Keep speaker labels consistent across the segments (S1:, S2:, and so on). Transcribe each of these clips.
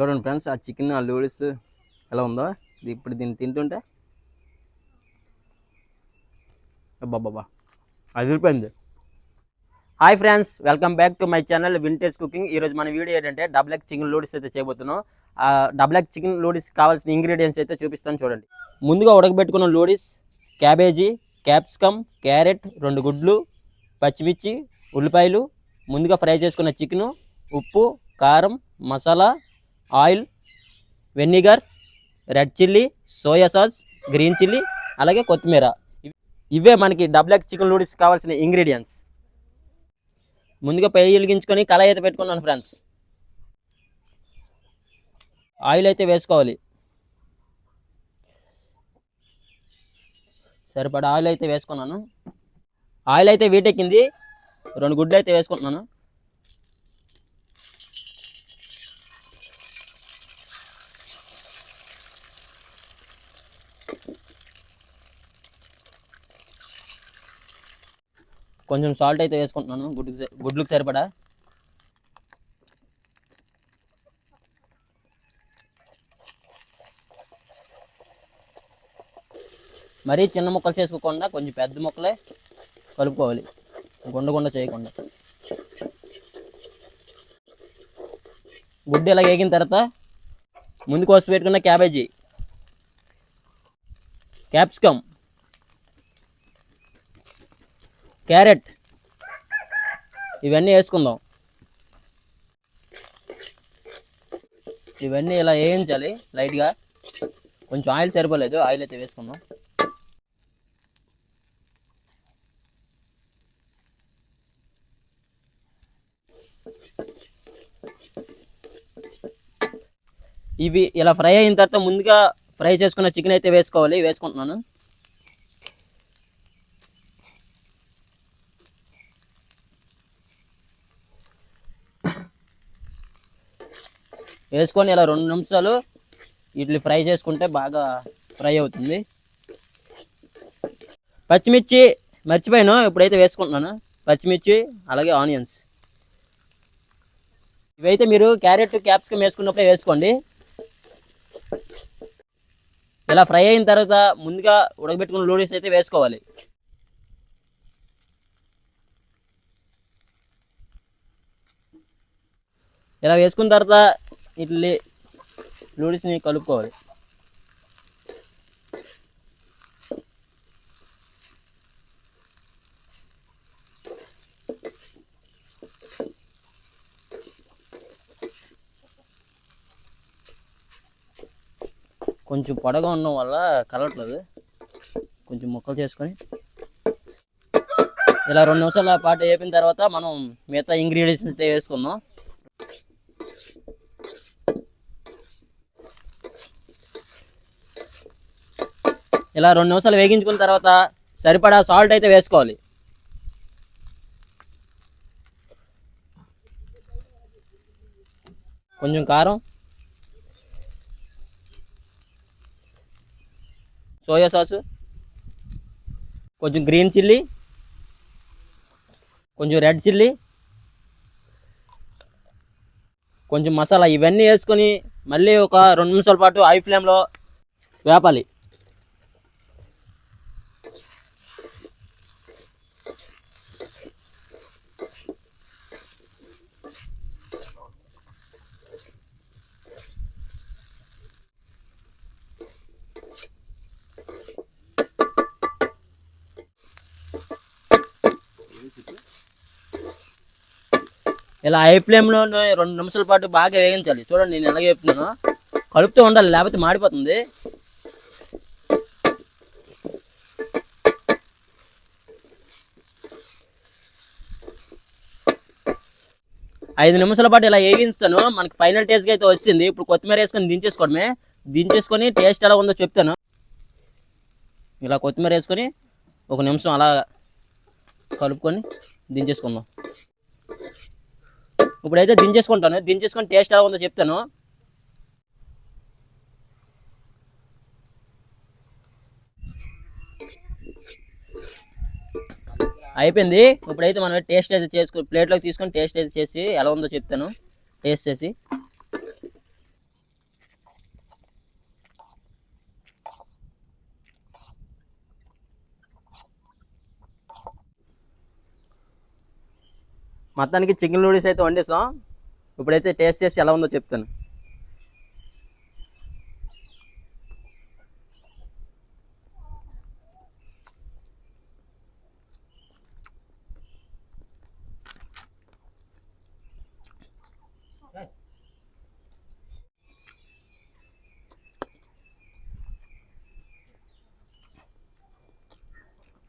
S1: చూడండి ఫ్రెండ్స్, ఆ చికెన్ ఆ నూడిల్స్ ఎలా ఉందో. ఇప్పుడు దీన్ని తింటుంటే బాబా అదిరిపోయింది. Hi friends, welcome back to my channel vintage cooking. ఈరోజు మన వీడియో ఏంటంటే డబుల్ ఎగ్ చికెన్ నూడిల్స్ అయితే చేయబోతున్నాం. ఆ డబుల్ ఎగ్ చికెన్ నూడిల్స్ కావాల్సిన ఇంగ్రీడియంట్స్ అయితే చూపిస్తాను చూడండి. ముందుగా ఉడకబెట్టుకున్న నూడిల్స్, క్యాబేజీ, క్యాప్సికమ్, క్యారెట్, 2 గుడ్లు, పచ్చిమిర్చి, ఉల్లిపాయలు, ముందుగా ఫ్రై చేసుకున్న చికెను, ఉప్పు, కారం, masala, oil, vinegar, red chilli, soya sauce, green chilli, అలాగే కొత్తిమీర. ఇవే మనకి డబుల్ ఎగ్ చికెన్ నూడిల్స్ కావాల్సిన ఇంగ్రీడియంట్స్. ముందుగా పొయ్యి వెలిగించుకొని కళాయి అయితే పెట్టుకున్నాను ఫ్రెండ్స్. ఆయిల్ అయితే వేసుకోవాలి. సరిపడా ఆయిల్ అయితే వేసుకున్నాను. ఆయిల్ అయితే వీటెక్కింది. 2 గుడ్లు అయితే వేసుకుంటున్నాను. కొంచెం సాల్ట్ అయితే వేసుకుంటున్నాను గుడ్లకు సరిపడా. మరీ చిన్న ముక్కలు చేసుకోకుండా కొంచెం పెద్ద ముక్కలే కలుపుకోవాలి, గుండ చేయకుండా. గుడ్డు ఇలా వేగిన తర్వాత ముందు కోసి పెట్టుకున్న క్యాబేజీ, క్యాప్సికమ్, క్యారెట్ ఇవన్నీ వేసుకుందాం. ఇవన్నీ ఇలా వేయించాలి లైట్గా. కొంచెం ఆయిల్ సరిపోలేదు, ఆయిల్ అయితే వేసుకుందాం. ఇవి ఇలా ఫ్రై అయిన తర్వాత ముందుగా ఫ్రై చేసుకున్న చికెన్ అయితే వేసుకోవాలి. వేసుకుంటున్నాను. వేసుకొని ఇలా 2 నిమిషాలు వీటిని ఫ్రై చేసుకుంటే బాగా ఫ్రై అవుతుంది. పచ్చిమిర్చి మర్చిపోయాను, ఇప్పుడైతే వేసుకుంటున్నాను. పచ్చిమిర్చి అలాగే ఆనియన్స్. ఇవైతే మీరు క్యారెట్, క్యాప్సికమ్ వేసుకున్నప్పుడే వేసుకోండి. ఇలా ఫ్రై అయిన తర్వాత ముందుగా ఉడకబెట్టుకున్న నూడిల్స్ అయితే వేసుకోవాలి. ఇలా వేసుకున్న తర్వాత ఇడ్లీ నూడిల్స్ని కలుపుకోవాలి. కొంచెం పొడగా ఉండడం వల్ల కలవట్లేదు. కొంచెం ముక్కలు చేసుకొని ఇలా 2 నిమిషాల పాటు వేపిన తర్వాత మనం మిగతా ఇంగ్రీడియంట్స్ అయితే వేసుకుందాం. ఇలా 2 నిమిషాలు వేగించుకున్న తర్వాత సరిపడా సాల్ట్ అయితే వేసుకోవాలి. కొంచెం కారం, సోయా సాసు, కొంచెం గ్రీన్ చిల్లీ, కొంచెం రెడ్ చిల్లీ, కొంచెం మసాలా ఇవన్నీ వేసుకొని మళ్ళీ ఒక 2 నిమిషాల పాటు హై ఫ్లేమ్లో వేపాలి. ఇలా హై ఫ్లేమ్లో 2 నిమిషాల పాటు బాగా వేగించాలి. చూడండి నేను ఎలాగ చెప్తున్నాను, కలుపుతూ ఉండాలి లేకపోతే మాడిపోతుంది. ఐదు నిమిషాల పాటు ఇలా వేగించాను. మనకి ఫైనల్ టేస్ట్గా అయితే వచ్చింది. ఇప్పుడు కొత్తిమీర వేసుకొని దించేసుకోవడమే. దించేసుకొని టేస్ట్ ఎలా ఉందో చెప్తాను. ఇలా కొత్తిమీర వేసుకొని 1 నిమిషం అలా కలుపుకొని దించేసుకుందాం. ఇప్పుడైతే దించేసుకుంటాను. దించేసుకొని టేస్ట్ ఎలా ఉందో చెప్తాను. అయిపోయింది. ఇప్పుడైతే మనం టేస్ట్ అయితే చేసుకుని ప్లేట్లోకి తీసుకొని టేస్ట్ అయితే చేసి ఎలా ఉందో చెప్తాను. టేస్ట్ చేసి మొత్తానికి చికెన్ నూడిల్స్ అయితే వండేసాం. ఇప్పుడైతే టేస్ట్ చేసి ఎలా ఉందో చెప్తాను.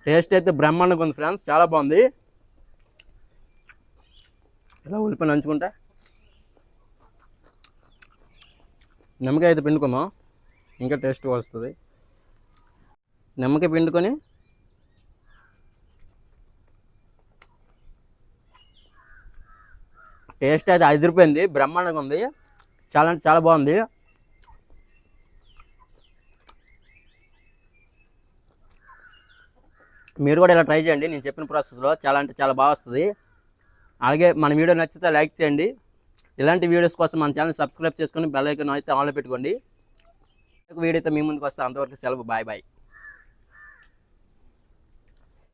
S1: టేస్ట్ అయితే బ్రహ్మాండంగా ఉంది ఫ్రెండ్స్, చాలా బాగుంది. ఇలా ఉల్లిపాయ నంచుకుంటా నిమ్మకాయ అయితే పిండుకుందాం, ఇంకా టేస్ట్గా వస్తుంది. నిమ్మకాయ పిండుకొని టేస్ట్ అయితే అదిరిపోయింది, బ్రహ్మాండంగా ఉంది, చాలా అంటే చాలా బాగుంది. మీరు కూడా ఇలా ట్రై చేయండి, నేను చెప్పిన ప్రాసెస్లో చాలా అంటే చాలా బాగా వస్తుంది. అలాగే మన వీడియో నచ్చితే లైక్ చేయండి. ఇలాంటి వీడియోస్ కోసం మన ఛానల్ సబ్స్క్రైబ్ చేసుకొని బెల్ ఐకాన్ అయితే ఆన్లో పెట్టుకోండి. వీడియో అయితే మీ ముందుకు వస్తే అంతవరకు సెలవు, బాయ్ బాయ్.